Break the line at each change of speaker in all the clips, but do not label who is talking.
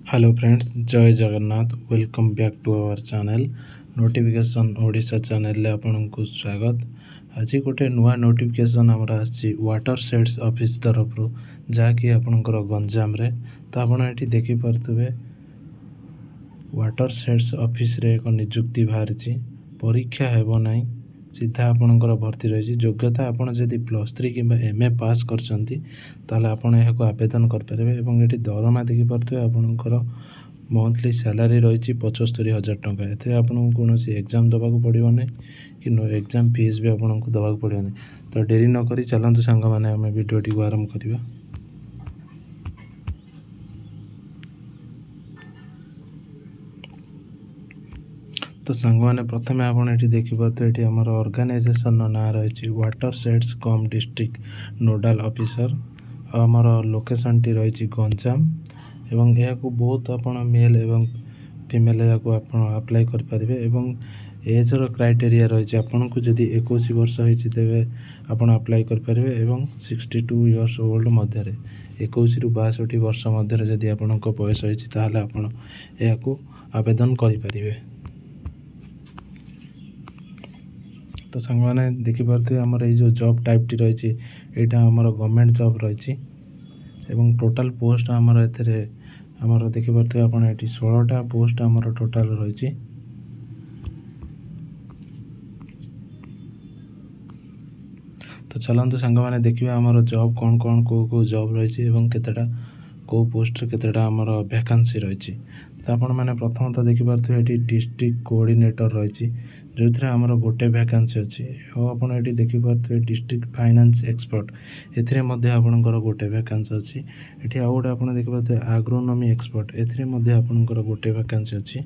Hello friends, जय Jagannath. Welcome back to our channel notification Odisha channel रे आपनकु स्वागत। आज गोटे नुआ नोटिफिकेशन हमरा आछि वाटर सेट्स ऑफिस तरफ रो जाकि आपनकर गंजाम रे। तो आपण एठी देखि परतुबे वाटर सेट्स ऑफिस रे एक नियुक्ति बाहरछि। परीक्षा हेबो नाही, सीधा आपनकर भर्ती रही। योग्यता आपन जदि +3 कि MA पास करछंती ताले आपन एहाको आवेदन कर परबे। एवं एठी दरमा देखि परतुबे आपनकर मंथली सैलरी रही 75,000 टंका। एथे आपन कोनोसी एग्जाम दबाको पड़िबो नै कि नो एग्जाम फीस भी आपन को दबाको पड़िबो नै। तो देरी न करी चलंतु संग माने हमें वीडियो टी आरंभ करिबा। तो सांग मैंने प्रथम आपड़ ये देखिपे ये आम ऑर्गेनाइजेशन ना रही वाटर सेट्स कम डिस्ट्रिक्ट नोडाल ऑफिसर। आमर लोकेशन टी रही गंजाम एवं यह बहुत आप मेल एवं फीमेल या अप्लाई करें। एवं एज रो क्राइटेरिया रही आपन को जदि 21 वर्ष होती तेरे आपड़ अप्लाई करें। 62 इयर्स ओल्ड मध्य 21 रु 62 वर्ष मध्य जदि आपण बयस होती आवेदन करें। तो सांग मैंने देखिपे आमर ये जो जॉब टाइप टी रही यहाँ आमर गवर्नमेंट जॉब रही। टोटाल पोस्ट आमर एथे आमर देखिपे आप 16टा पोस्ट आमर टोटाल रही। तो चलते सांग मैंने देखिए आमर जॉब कौन कौन को जॉब रही केतेटा को पोस्ट केतेटा आमर वैकेंसी रही। तो आपण मैंने प्रथम तो देखिपे ये डिस्ट्रिक्ट कोऑर्डिनेटर रही जो थे आमर गोटे वैकेंसी अच्छी। और आपड़ ये देखिपे डिस्ट्रिक्ट फाइनेंस एक्सपर्ट एपर गोटे वैकेंसी अच्छी। ये आउ गोटे आप देखिपे एग्रोनॉमी एक्सपर्ट एपर गोटे वैकेंसी अच्छी।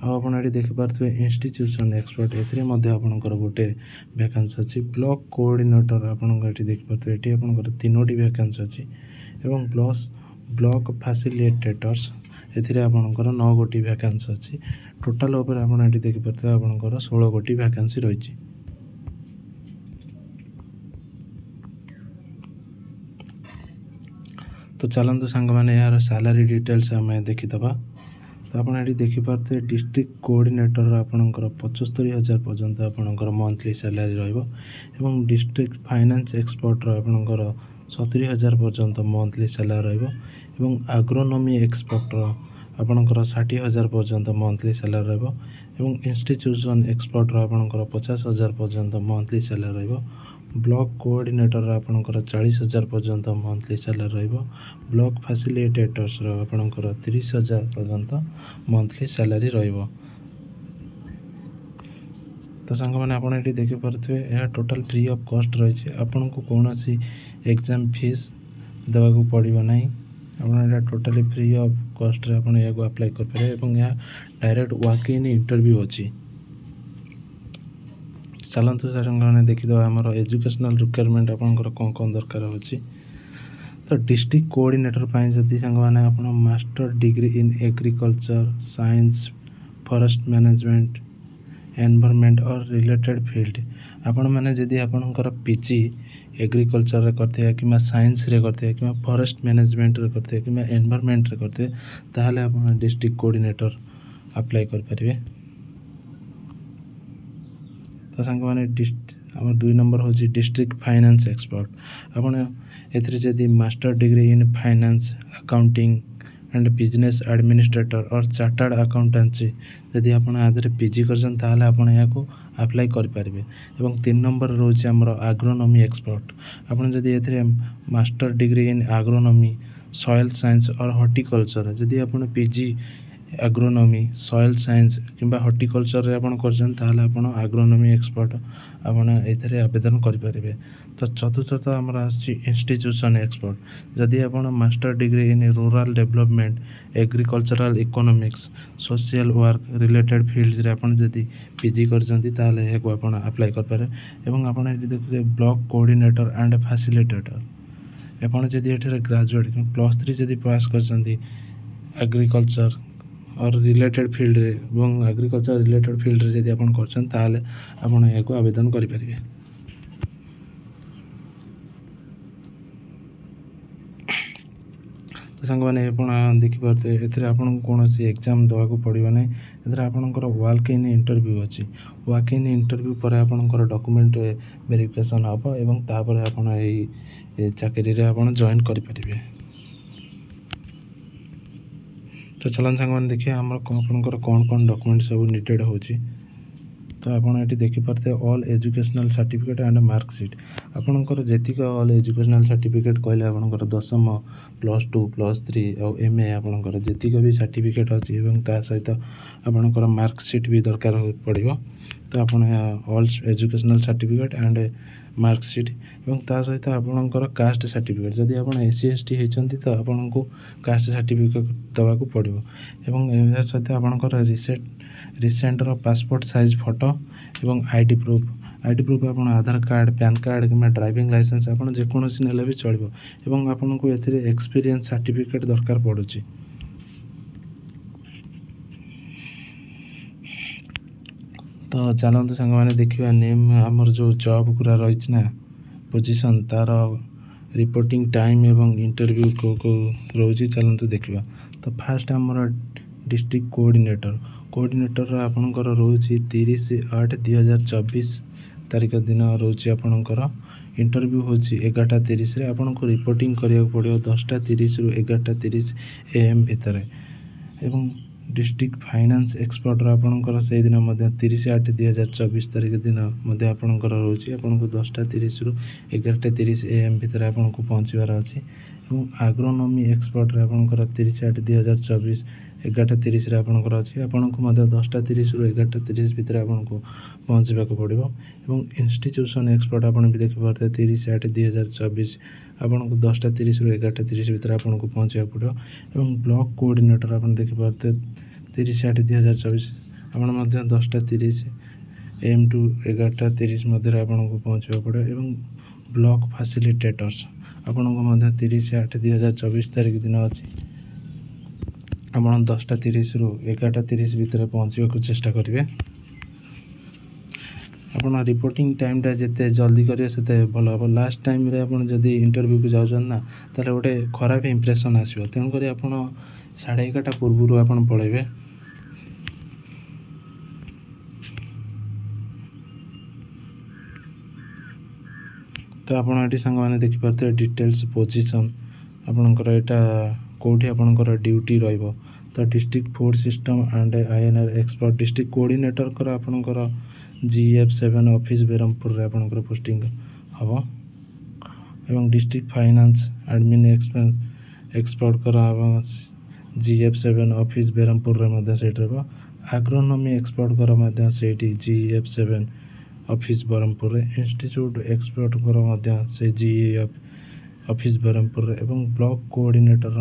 आप देखिपे इंस्टीट्यूशन एक्सपर्ट एपर गोटे वैकेंसी अच्छी। ब्लॉक कोऑर्डिनेटर आप देखिपे ये आप 3टी वैकेंसी अच्छी। एवं प्लस ब्लॉक फैसिलिटेटर्स एथिरे आपनकर 9 गोटी वैकेंसी अच्छी। टोटाल ऊपर आप देखिपे आपनकर 16 गोटी वैकेंसी रही। तो चलतु सांग मैंने यार सैलरी डिटेल्स आम देखीदबा। तो आप देखिपे डिस्ट्रिक्ट कोऑर्डिनेटर आपनकर 75,000 पर्यंत आपनकर मंथली सैलरी रहिबो। डिस्ट्रिक्ट फाइनेंस एक्सपर्ट आपनकर 70,000 पर्यंत मंथली सैलरी रहिबो। एग्रोनॉमी एक्सपर्ट आपनकर 60,000 पर्यंत मंथली सैलरी रहिबो। इंस्टीट्यूशन एक्सपर्ट आपनकर 50,000 पर्यंत मंथली सैलरी रहिबो। ब्लॉक कोऑर्डिनेटर आपनकर 40,000 पर्यंत मंथली सैलरी रहिबो। ब्लॉक फैसिलिटेटर्स आपनकर 30,000 पर्यंत मंथली सैलरी रहिबो। तो सांग मैंने आप देखिपे यह टोटाल फ्री ऑफ कॉस्ट रही। आपन को कौन सी एग्जाम फीस देवाक पड़ो ना। आप टोटाली फ्री ऑफ कॉस्ट रे आपन या अप्लाई करें। यह डायरेक्ट वॉक इन इंटरव्यू अच्छी। चलतु सर मैंने देखीद आम एजुकेशनल रिक्वायरमेंट आपंकर कौन कौन दरकार अच्छी। तो डिस्ट्रिक्ट कोऑर्डिनेटर जदि सांग मैंने आप master degree in agriculture science forest management environment और रिलेटेड फील्ड आपण मैंने जदि आपनकर पीजी एग्रीकल्चर रे करते कि साइंस रे करते कि फॉरेस्ट मैनेजमेंट रे करते कि एनवायरनमेंट रे करते ताहले आपण डिस्ट्रिक्ट कोऑर्डिनेटर अप्लाई कर परिबे। तो सांग मैंने आम 2 नंबर हूँ डिस्ट्रिक्ट फाइनेंस एक्सपर्ट। आपड़ ए जदि master degree in finance accounting and business administrator और चार्टर्ड अकाउंटेंसी जदि आपड़ आदि पीजी कर अप्लाई करें। 3 नंबर रोचे आमर एग्रोनॉमी एक्सपर्ट। आपड़ जदि a master degree in agronomy soil science और हॉर्टिकल्चर जदि आप पीजी एग्रोनॉमी सॉइल साइंस किंबा हॉर्टिकल्चर रे आपन करजन ताहले आपन एग्रोनॉमी एक्सपर्ट आपन एथरे आवेदन करि परिबे। तो चतुर्थ हमर आछि इंस्टीट्यूशन एक्सपर्ट जदि आपन master degree in rural development agricultural economics social work related field रे आपन जदि पीजी करजंती ताहले हेको आपन अप्लाई कर पारे। एवं आपन एठी देखुछे ब्लॉक कोऑर्डिनेटर एंड फैसिलिटेटर आपन जदि एठी ग्रेजुएट +3 जदि पास करजंती एग्रीकल्चर और रिलेटेड फील्ड रे एग्रीकल्चर रिलेटेड फील्ड रे जदि आपन करछन ताहले आपन याको आवेदन करि परिबे। तो सांग मैंने देखिपे ए आपन कौन एग्जाम देवाक पड़ो ना ए आपंकर वाक इन इंटरव्यू अच्छी वाक इन इंटरव्यू पर आपंकर डॉक्यूमेंट वेरिफिकेशन हम एवं तापर आप चाकरी आप जॉइन करें। तो चलन सांग मैंने देखिए आम आपंकर कौन कौन डॉक्यूमेंट सब नीडेड हो। तो आप देखिपे all educational certificate and marksheet आपंकर जीक ऑल एजुकेशनल सर्टिफिकेट कहले आपंकर 10वीं +2 +3 और MA आपंकर जीक भी सर्टिफिकेट अच्छी सहित आपंकर मार्कशीट भी दरकार पड़ो। तो आप all educational certificate and marksheet और सहित आपंकर कास्ट सर्टिफिकेट जदि आप SC ST होती तो आपन को कास्ट सर्टिफिकेट देवाक पड़ो। एवं सहित आपंकर रिसेंटर पासपोर्ट साइज फोटो एवं आईडी प्रूफ आप आधार कार्ड पैन कार्ड कि ड्राइविंग लाइसेंस आप जेकोसी ने भी चलो एवं आपन को एक्सपीरियंस सर्टिफिकेट दरकार पड़ुची। तो चलते सांग मैंने देखा नेम आमर जो जॉब गुरा रही ना पोजीशन तार रिपोर्टिंग टाइम एवं इंटरव्यू को रोचे चलते देखा। तो फास्ट आमर डिस्ट्रिक्ट कोऑर्डिनेटर आपनकर रोचे 30/8/2024 तारीख दिन रोचे आपनकर इंटरव्यू होची 11:30 रे आपन को रिपोर्टिंग करिया पड़ो 10:30 रु 11:30 AM भितर एवं डिस्ट्रिक्ट फाइनेंस एक्सपर्ट आपनकर से दिन 30/8/2024 तारीख दिन आपनकर रोचे आपन को 10:30 रु 11:30 AM भितर आपन को पहुँचवार अच्छी। एग्रोनॉमी एक्सपर्ट आपनकर 30/8/2024 11:30 आपनकर अच्छी आपन को 10:30 रु 11:30 भितर आपन को पहुँचवाक पड़ो। इंस्टीट्यूशन एक्सपर्ट आप भी देखिए 30/8/2024 आपन को 10:30 रु 11:30 भितर आपन को पहुँचा पड़ो। ब्लॉक कोऑर्डिनेटर आप देखिए 30/8/2024 आप 10:30 AM टू 11:30 मध्य आपन को पहुँचा पड़ो। ब्लॉक फैसिलिटेटर्स आपन को 30/8/2024 तारीख दिन अच्छी आप 10:30 रु 11:30 भितर पहुँचवाक चेष्टा करेंगे। आप रिपोर्टिंग टाइमटा जिते जल्दी करेंगे से भल हम। लास्ट टाइम रे आपन जदि इंटरव्यू को जाऊँ ना ताले गोटे खराब इंप्रेशन आसो तेणुक आप 11:30 पूर्व आप पलैबे। तो आप सांग मैंने देखिपे डिटेल्स पोजीशन आपनकर यहाँ कौटी आपनकर ड्यूटी रहिबो। तो district food system and INR expert district coordinator कर आपनकर GF7 ऑफिस बेरमपुर आपनकर पोस्टिंग हम एवं डिस्ट्रिक्ट फाइनेंस एडमिन एक्सपर्ट कर GF7 ऑफिस बेरमपुर एग्रोनॉमी एक्सपर्ट कर GF7 office Barampur institute expert कर से GF ऑफिस बरमपुर एवं ब्लॉक कोऑर्डिनेटर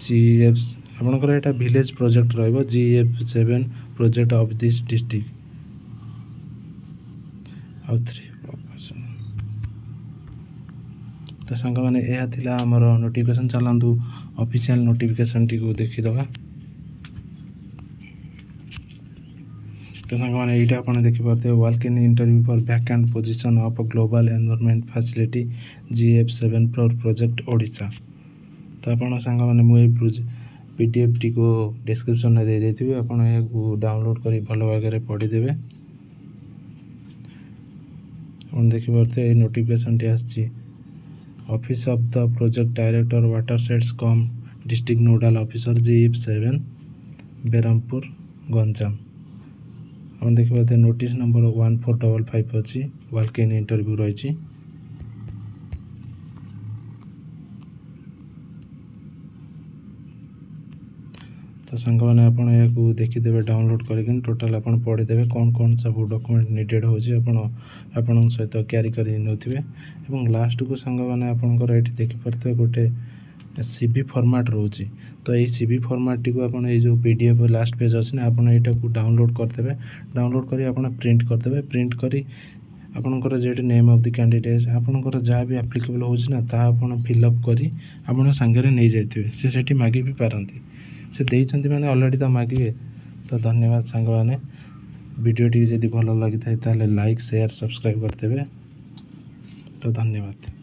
GF आपनकर यहाँ विलेज प्रोजेक्ट रहिबो GF7 project of this district और 3। तो सांग मैंने यह थिला हमर नोटिफिकेशन चलतु ऑफिशियल नोटिफिकेशन टी को देखिदबा। तो सांग मैंने यहाँ आप देखिपे walk in interview for vacant position of global environment facility GF7 for project Odisha. तो आप सांग मैंने मुझे PDF टी को डिस्क्रिप्शन में दे देती आप डाउनलोड कर भल भाग पढ़ीदेवे। देखिए नोटिफिकेशन टी आसी office of the project director watersheds cum district nodal officer GF7 Berhampur Ganjam. आप देखिए नोटिस नंबर 1455 अच्छी वाक इन इंटरव्यू रही। तो सांग मैंने आप देखीदे डाउनलोड करके टोटाल आप पढ़ीदेवे कौन कौन सब डॉक्यूमेंट नीडेड हो सहित क्यारी कर लास्ट को सांग मैंने आपंकर ये देखिपे गोटे CV फॉर्मेट रोचे। तो ये CV फॉर्मेट टी आप जो PDF लास्ट पेज अच्छे ना आप यहाँ डाउनलोड करदे डाउनलोड कर प्रिंट करदे प्रिंट करी आपनकर jet name of the candidate आपनकर जहाँ भी एप्लिकेबल होना ता फिलअप करी आप सांगे नहीं जाइए से मागी भी पारती से देइछन्ति माने ऑलरेडी तो मागे। तो धन्यवाद सांग मैंने वीडियो टी जदि भल लगी था लाइक शेयर सब्सक्राइब करते। ତ ଧନ୍ୟବାଦ।